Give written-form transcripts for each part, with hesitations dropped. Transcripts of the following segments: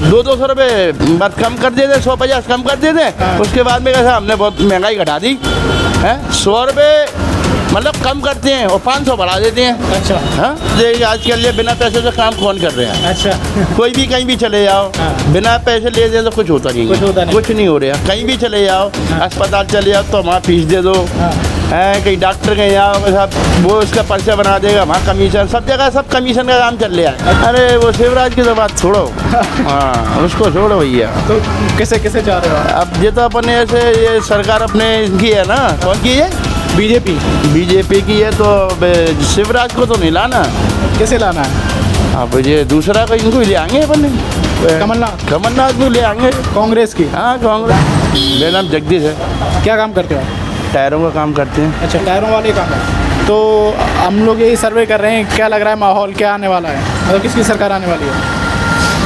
200 रुपये बस कम कर देते, 150 कम कर देते। उसके बाद में कैसा हमने बहुत महंगाई घटा दी है, 100 रुपये मतलब कम करते हैं और 500 बढ़ा देते हैं। अच्छा। हाँ, देखिए आजकल ये बिना पैसे से काम कौन कर रहे हैं। अच्छा। कोई भी कहीं भी चले जाओ, बिना पैसे ले दे तो कुछ होता नहीं, कुछ नहीं हो रहा। कहीं भी चले जाओ, अस्पताल चले जाओ तो वहाँ फीस दे दो, है कहीं डॉक्टर कहीं जाओ साहब वो उसका पर्चा बना देगा, वहाँ कमीशन, सब जगह सब कमीशन का काम चल रहा है। अरे वो शिवराज की तो बात छोड़ो, हाँ उसको छोड़ो भैया। तो कैसे कैसे जा रहे हो आप? अब ये तो अपने ऐसे ये सरकार अपने इनकी है ना, कौन की है? बीजेपी की है, तो शिवराज को तो नहीं लाना। कैसे लाना है? अब ये दूसरा को इनको ले आएंगे अपन, कमलनाथ को ले आएंगे। कांग्रेस की? हाँ कांग्रेस। मेरा नाम जगदीश है। क्या काम करते हो आप? टायरों का काम करते हैं। अच्छा, टायरों वाले काम है। तो हम लोग यही सर्वे कर रहे हैं, क्या लग रहा है माहौल क्या आने वाला है, मतलब किसकी सरकार आने वाली है?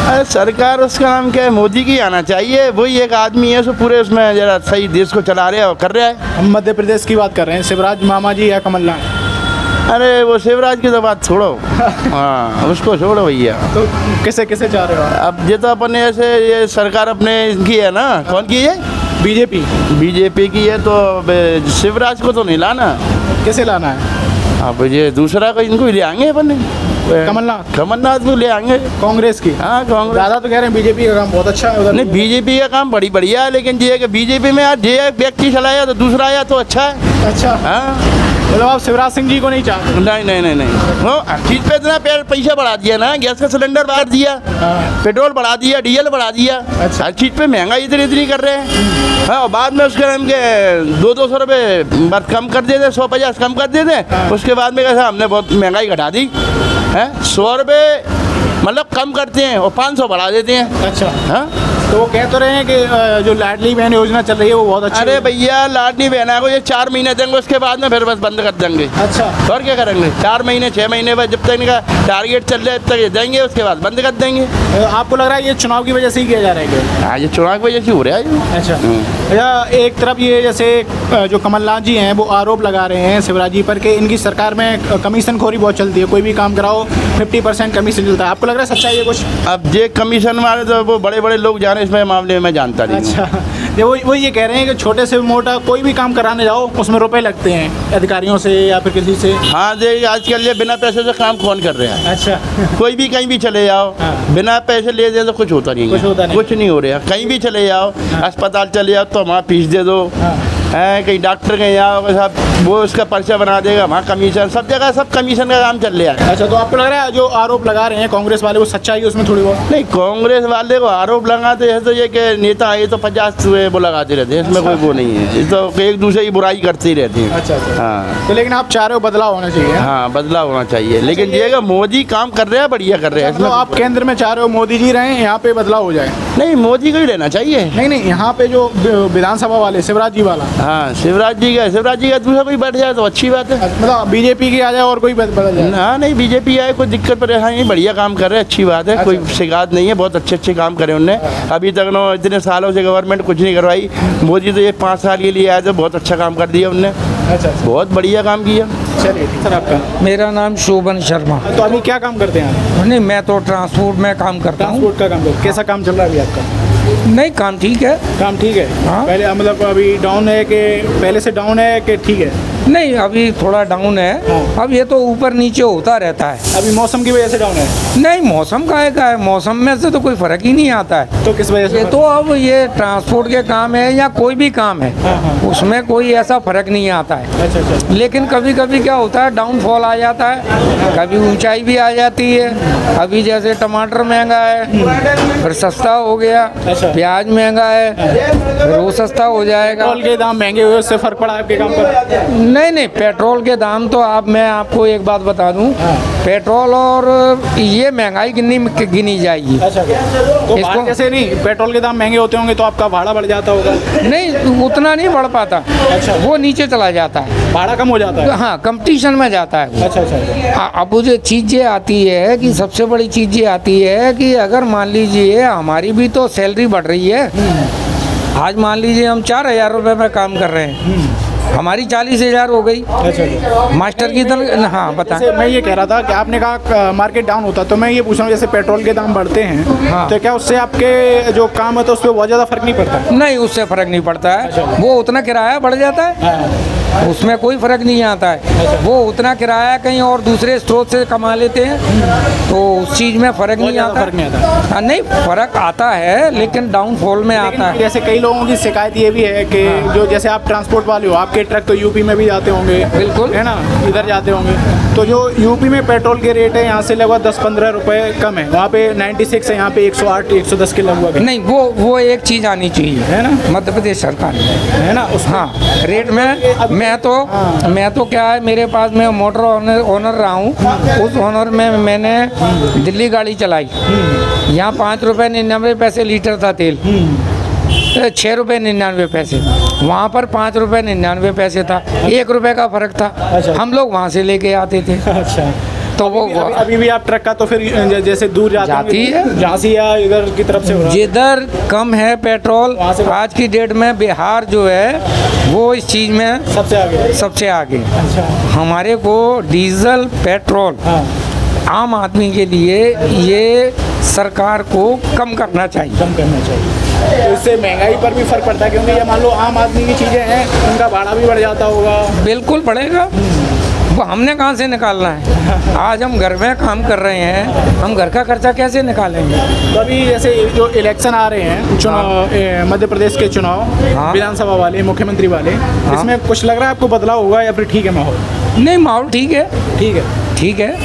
अरे सरकार उसका नाम क्या है, मोदी की आना चाहिए। वही एक आदमी है सो पूरे उसमें जरा सही देश को चला रहा है और कर रहा है। हम मध्य प्रदेश की बात कर रहे हैं, शिवराज मामा जी या कमलनाथ? अरे वो शिवराज की तो बात छोड़ो, हाँ उसको छोड़ो भैया। तो कैसे कैसे जा रहे हो आप? अब ये तो अपने ऐसे ये सरकार अपने इनकी है ना, कौन की है? बीजेपी की है, तो शिवराज को तो नहीं लाना। कैसे लाना है? अब ये दूसरा को इनको ले आएंगे अपन, कमलनाथ को ले आएंगे। कांग्रेस की? हाँ कांग्रेस। ज़्यादा तो कह रहे हैं बीजेपी का काम बहुत अच्छा है उधर। नहीं बीजेपी का काम बड़ी बढ़िया है, लेकिन ये कि बीजेपी में आज ये व्यक्ति चलाया तो दूसरा आया तो अच्छा है। अच्छा। हाँ मतलब आप शिवराज सिंह जी को नहीं चाहते? नहीं वो हर चीज़ पे इतना पैसा बढ़ा दिया ना, गैस का सिलेंडर बढ़ा दिया, पेट्रोल बढ़ा दिया, डीजल बढ़ा दिया। अच्छा। हर चीज़ पे महंगाई इतनी कर रहे हैं। हाँ और बाद में उसके नाम के 200 रुपये बस कम कर देते, 150 कम कर देते। उसके बाद में कैसा हमने बहुत महंगाई घटा दी है, 100 रुपये मतलब कम करते हैं और 500 बढ़ा देते हैं। अच्छा। हाँ तो वो कह तो रहे हैं कि जो लाडली बहन योजना चल रही है वो बहुत अच्छी अरे भैया लाडली बहना को ये 4 महीने देंगे, उसके बाद में फिर बस बंद कर देंगे। अच्छा। और क्या करेंगे? 4 महीने 6 महीने बाद जब तक इनका टारगेट चल रहा है तब तक ये देंगे, उसके बाद बंद कर देंगे। आपको लग रहा है ये चुनाव की वजह से ही किया जा रहा है क्या? हाँ ये चुनाव की वजह से हो रहा है। अच्छा। एक तरफ ये जैसे जो कमलनाथ जी हैं वो आरोप लगा रहे हैं शिवराज जी पर कि इनकी सरकार में कमीशन खोरी बहुत चलती है, कोई भी काम कराओ 50% कमीशन चलता है। आपको लग रहा है सच्चाई है कुछ? अब ये कमीशन वाले तो वो बड़े बड़े लोग जाने इसमें मामले में जानता नहीं। अच्छा। वो ये कह रहे हैं कि छोटे से मोटा कोई भी काम कराने जाओ उसमें रुपए लगते हैं अधिकारियों से या फिर किसी से। हाँ देखिए आजकल ये बिना पैसे से काम कौन कर रहे हैं। अच्छा। कोई भी कहीं भी चले जाओ, बिना पैसे ले दे तो कुछ होता नहीं, कुछ नहीं हो रहा। कहीं भी चले जाओ, अस्पताल चले जाओ तो वहाँ फीस दे दो, है कहीं डॉक्टर कहीं जाओ साहब वो उसका पर्चा बना देगा, वहाँ कमीशन, सब जगह सब कमीशन का काम चल रहा है। अच्छा। तो आपको लग रहा है जो आरोप लगा रहे हैं कांग्रेस वाले वो सच्चाई है उसमें थोड़ी बहुत? नहीं कांग्रेस वाले को आरोप लगाते हैं तो ये कि नेता आए तो 50 वो लगाते रहते हैं, इसमें कोई वो नहीं है, तो एक दूसरे की बुराई करते ही रहते हैं। अच्छा। हाँ तो लेकिन आप चाह रहे हो बदलाव होना चाहिए? हाँ बदलाव होना चाहिए, लेकिन ये कि मोदी काम कर रहे हैं, बढ़िया कर रहे हैं। तो आप केंद्र में चाह रहे हो मोदी जी रहे, यहाँ पे बदलाव हो जाए? नहीं मोदी को ही रहना चाहिए। नहीं यहाँ पे जो विधानसभा वाले शिवराज जी वाला। हाँ शिवराज जी का दूसरा कोई बैठ जाए तो अच्छी बात है। मतलब बीजेपी की आ जाए और कोई बदल जाए? हाँ नहीं बीजेपी आए कोई दिक्कत परेशानी नहीं, बढ़िया काम कर रहे हैं, अच्छी बात है। अच्छा। कोई शिकायत नहीं है, बहुत अच्छे काम करे उनने। अभी तक नो इतने सालों से गवर्नमेंट कुछ नहीं करवाई, मोदी तो ये 5 साल के लिए आए तो बहुत अच्छा काम कर दिया उनने। अच्छा। बहुत बढ़िया काम किया। चलिए सर आपका? मेरा नाम शोभन शर्मा। तो अभी क्या काम करते हैं? नहीं मैं तो ट्रांसपोर्ट में काम करता हूँ। ट्रांसपोर्ट का काम करते हैं। कैसा काम चल रहा है अभी आपका? नहीं काम ठीक है। काम ठीक है? हाँ। पहले मतलब अभी डाउन है कि पहले से डाउन है कि ठीक है? नहीं अभी थोड़ा डाउन है। हाँ। अब ये तो ऊपर नीचे होता रहता है। अभी मौसम की वजह से डाउन है? नहीं मौसम का है, मौसम में से तो कोई फर्क ही नहीं आता है। तो किस वजह से? ये तो अब ये ट्रांसपोर्ट के काम है या कोई भी काम है, उसमें कोई ऐसा फर्क नहीं आता है। अच्छा। लेकिन कभी कभी क्या होता है डाउनफॉल आ जाता है, कभी ऊंचाई भी आ जाती है। अभी जैसे टमाटर महंगा है फिर सस्ता हो गया, प्याज महंगा है फिर वो सस्ता हो जाएगा। पेट्रोल के दाम महंगे हुए उससे फर्क पड़ा आपके काम पर? नहीं पेट्रोल के दाम तो मैं आपको एक बात बता दूं, पेट्रोल और ये महंगाई गिनी जाएगी। अच्छा। तो इसको कैसे नहीं, पेट्रोल के दाम महंगे होते होंगे तो आपका भाड़ा बढ़ जाता होगा? नहीं उतना नहीं बढ़ पाता। अच्छा। वो नीचे चला जाता है, भाड़ा कम हो जाता है? हाँ कंपटीशन में जाता है। अच्छा। अब जो चीज़ ये आती है कि सबसे बड़ी चीज़ ये आती है कि अगर मान लीजिए हमारी भी तो सैलरी बढ़ रही है। आज मान लीजिए हम 4000 रुपये में काम कर रहे हैं, हमारी 40,000 हो गई। अच्छा, मास्टर की हाँ बता। जैसे मैं ये कह रहा था कि आपने कहा मार्केट डाउन होता, तो मैं ये पूछ रहा हूँ जैसे पेट्रोल के दाम बढ़ते हैं, हाँ। तो क्या उससे आपके जो काम है तो उस पर बहुत ज़्यादा फर्क नहीं पड़ता? नहीं, उससे फ़र्क नहीं पड़ता है। वो उतना किराया बढ़ जाता है, उसमें कोई फ़र्क नहीं आता है। वो उतना किराया कहीं और दूसरे स्रोत से कमा लेते हैं, तो उस चीज़ में फ़र्क नहीं आता। फर्क नहीं आता। हाँ, नहीं फ़र्क आता है, लेकिन डाउनफॉल में आता है। जैसे कई लोगों की शिकायत ये भी है कि जो जैसे आप ट्रांसपोर्ट वाले हो, आपके ट्रक तो यूपी में भी जाते होंगे, बिल्कुल, है ना, इधर जाते होंगे, तो जो यूपी में पेट्रोल के रेट है यहाँ से लगभग 10-15 रुपए कम है, वहाँ पे 96 है, यहाँ पे 108 110 के लगभग है। नहीं, वो एक चीज़ आनी चाहिए, है ना, मध्य प्रदेश सरकार में, है ना, उस हाँ रेट में। मैं तो क्या है, मेरे पास मैं मोटर ओनर रहा हूँ, उस ओनर में मैंने दिल्ली गाड़ी चलाई, यहाँ 5 रुपये 99 पैसे लीटर था तेल, 6 रुपये 99 पैसे, वहाँ पर 5 रुपये 99 पैसे था, 1 रुपये का फ़र्क था। हम लोग वहाँ से लेके आते थे। अच्छा, तो वो अभी भी आप ट्रक का तो फिर जैसे दूर जाती है, झांसी या इधर की तरफ से, जिधर कम है पेट्रोल, आज की डेट में बिहार जो है वो इस चीज़ में सबसे आगे। अच्छा, हमारे को डीजल पेट्रोल आम आदमी के लिए ये सरकार को कम करना चाहिए। तो इससे महंगाई पर भी फर्क पड़ता है, क्योंकि ये मान लो आम आदमी की चीज़ें हैं, उनका भाड़ा भी बढ़ जाता होगा। बिल्कुल बढ़ेगा, वो हमने कहाँ से निकालना है? आज हम घर में काम कर रहे हैं, हम घर का खर्चा कैसे निकालेंगे? तो अभी जैसे जो इलेक्शन आ रहे हैं, चुनाव, मध्य प्रदेश के चुनाव, विधानसभा वाले, मुख्यमंत्री वाले, इसमें कुछ लग रहा है आपको बदलाव होगा या फिर ठीक है माहौल? नहीं, माहौल ठीक है, ठीक है।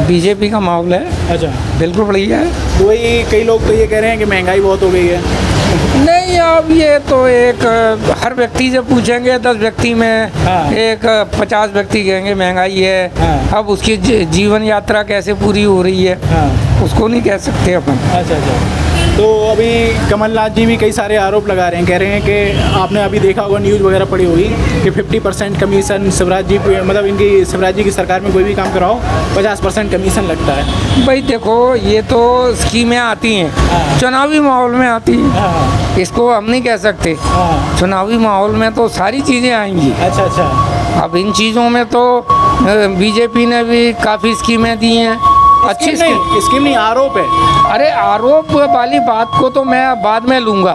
बीजेपी का माहौल है। अच्छा, बिल्कुल बढ़िया है। तो वही कई लोग तो ये कह रहे हैं कि महंगाई बहुत हो गई है। नहीं, अब ये तो एक हर व्यक्ति से पूछेंगे, 10 व्यक्ति में एक 50 व्यक्ति कहेंगे महंगाई है। अब उसकी जीवन यात्रा कैसे पूरी हो रही है, उसको नहीं कह सकते अपन। अच्छा, तो अभी कमलनाथ जी भी कई सारे आरोप लगा रहे हैं, कह रहे हैं कि आपने अभी देखा होगा, न्यूज़ वगैरह पड़ी होगी कि 50% कमीशन शिवराज जी, मतलब इनकी शिवराज जी की सरकार में कोई भी काम कराओ 50% कमीशन लगता है। भाई देखो, ये तो स्कीमें आती हैं, चुनावी माहौल में आती हैं, इसको हम नहीं कह सकते। चुनावी माहौल में तो सारी चीज़ें आएंगी। अच्छा, अब इन चीज़ों में तो बीजेपी ने भी काफ़ी स्कीमें दी हैं, अच्छी स्कीम नहीं, आरोप है। अरे आरोप वाली बात को तो मैं बाद में लूँगा।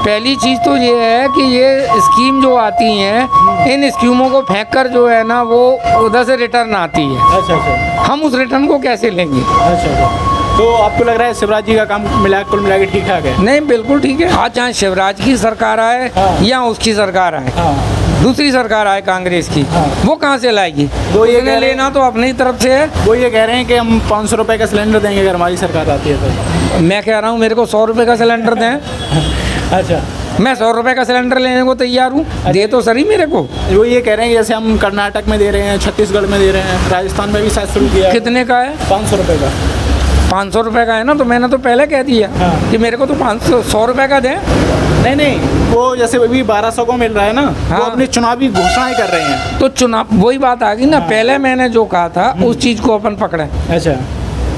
पहली चीज़ तो ये है कि ये स्कीम जो आती हैं, इन स्कीमों को फेंक कर जो है ना, वो उधर से रिटर्न आती है। अच्छा, हम उस रिटर्न को कैसे लेंगे? अच्छा, तो आपको लग रहा है शिवराज जी का काम कुल मिला के ठीक ठाक है? नहीं, बिल्कुल ठीक है। आज चाहे शिवराज की सरकार आए या उसकी सरकार आए, दूसरी सरकार आए कांग्रेस की, वो कहाँ से लाएगी? वो ये लेना तो अपनी तरफ से है। वो ये कह रहे हैं कि हम 500 रुपये का सिलेंडर देंगे अगर हमारी सरकार आती है तो। मैं कह रहा हूँ मेरे को 100 रुपये का सिलेंडर दें। अच्छा, मैं 100 रुपये का सिलेंडर लेने को तैयार हूँ। दे तो सही मेरे को। वो ये कह रहे हैं जैसे हम कर्नाटक में दे रहे हैं, छत्तीसगढ़ में दे रहे हैं, राजस्थान में भी शायद शुरू किया। कितने का है? 500 रुपये का। 500 रुपये का है ना, तो मैंने तो पहले कह दिया कि मेरे को तो 100 रुपये का दें। नहीं, वो जैसे अभी 1200 को मिल रहा है ना, वो अपनी चुनावी घोषणाएं कर रहे हैं। तो चुनाव वही बात आ गई ना, पहले मैंने जो कहा था उस चीज़ को अपन पकड़े। अच्छा,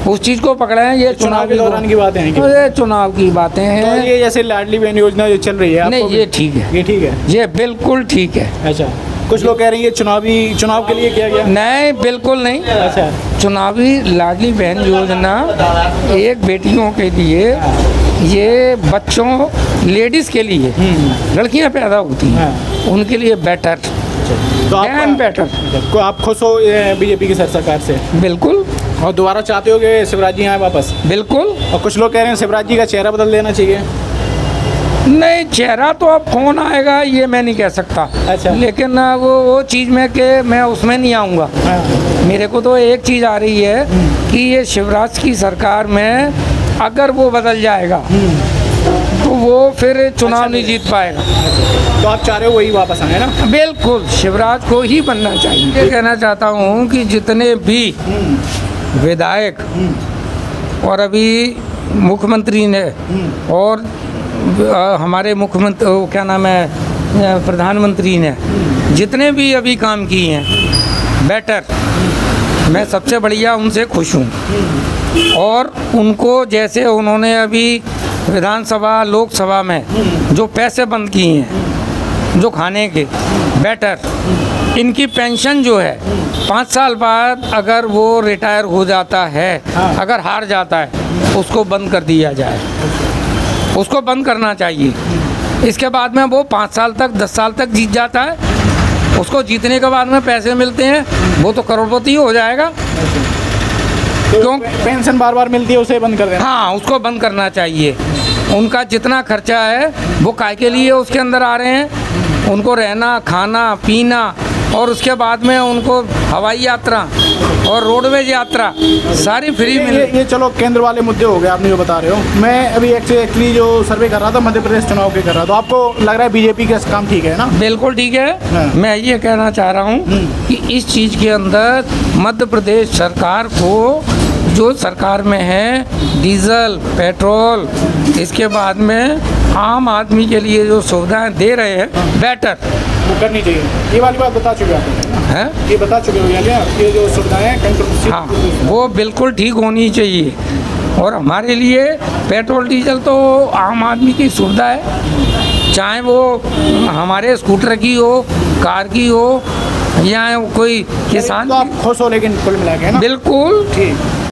उस चीज़ को पकड़े हैं। ये चुनाव के दौरान की बातें हैं, ये चुनाव की बातें हैं। तो ये जैसे लाडली बहन योजना जो चल रही है, नहीं ये ठीक है, ये ठीक है, ये बिल्कुल ठीक है। अच्छा, कुछ लोग कह रहे हैं ये चुनाव के लिए किया गया। नहीं, बिल्कुल नहीं। अच्छा, चुनावी लाडली बहन योजना एक बेटियों के लिए, ये बच्चों लेडीज़ के लिए, लड़कियां पैदा होती हैं उनके लिए बेटर, तो आप खुश हो बीजेपी की सरकार से? बिल्कुल। और दोबारा चाहते हो कि शिवराज जी आए वापस? बिल्कुल। और कुछ लोग कह रहे हैं शिवराज जी का चेहरा बदल देना चाहिए। नहीं, चेहरा तो अब कौन आएगा ये मैं नहीं कह सकता। अच्छा, लेकिन वो चीज़ में कि मैं उसमें नहीं आऊँगा। मेरे को तो एक चीज़ आ रही है कि ये शिवराज की सरकार में अगर वो बदल जाएगा तो वो फिर चुनाव नहीं जीत पाएगा। तो आप चाह रहे हो वही वापस आए ना? बिल्कुल, शिवराज को ही बनना चाहिए। ये कहना चाहता हूँ कि जितने भी विधायक और अभी मुख्यमंत्री ने और हमारे मुख्यमंत्री क्या नाम है प्रधानमंत्री ने जितने भी अभी काम किए हैं बेटर, मैं सबसे बढ़िया उनसे खुश हूँ। और उनको जैसे उन्होंने अभी विधानसभा लोकसभा में जो पैसे बंद किए हैं जो खाने के बेटर, इनकी पेंशन जो है 5 साल बाद अगर वो रिटायर हो जाता है, अगर हार जाता है, उसको बंद कर दिया जाए, उसको बंद करना चाहिए। इसके बाद में वो 5 साल तक 10 साल तक जीत जाता है, उसको जीतने के बाद में पैसे मिलते हैं, वो तो करोड़पति हो जाएगा। तो क्यों पेंशन बार बार मिलती है, उसे बंद कर देना? हाँ, उसको बंद करना चाहिए। उनका जितना खर्चा है वो काय के लिए उसके अंदर आ रहे हैं, उनको रहना, खाना, पीना, और उसके बाद में उनको हवाई यात्रा और रोडवेज यात्रा सारी फ्री मिल। ये चलो केंद्र वाले मुद्दे हो गए, आपने जो बता रहे हो। मैं अभी एक्चुअली जो सर्वे कर रहा था मध्य प्रदेश चुनाव के कर रहा था, तो आपको लग रहा है बीजेपी का काम ठीक है ना? बिल्कुल ठीक है। हाँ। मैं ये कहना चाह रहा हूँ कि इस चीज़ के अंदर मध्य प्रदेश सरकार को, जो सरकार में है डीजल, पेट्रोल, इसके बाद में आम आदमी के लिए जो सुविधाएं दे रहे हैं बेटर वो करनी चाहिए। ये वाली बात बता चुके आप हैं, ये बता चुके हो ये जो सुविधाएं हाँ, वो बिल्कुल ठीक होनी चाहिए। और हमारे लिए पेट्रोल डीजल तो आम आदमी की सुविधा है, चाहे वो हमारे स्कूटर की हो, कार की हो, या कोई किसान। तो आप खुश हो लेकिन कुल मिला के ना? बिल्कुल ठीक।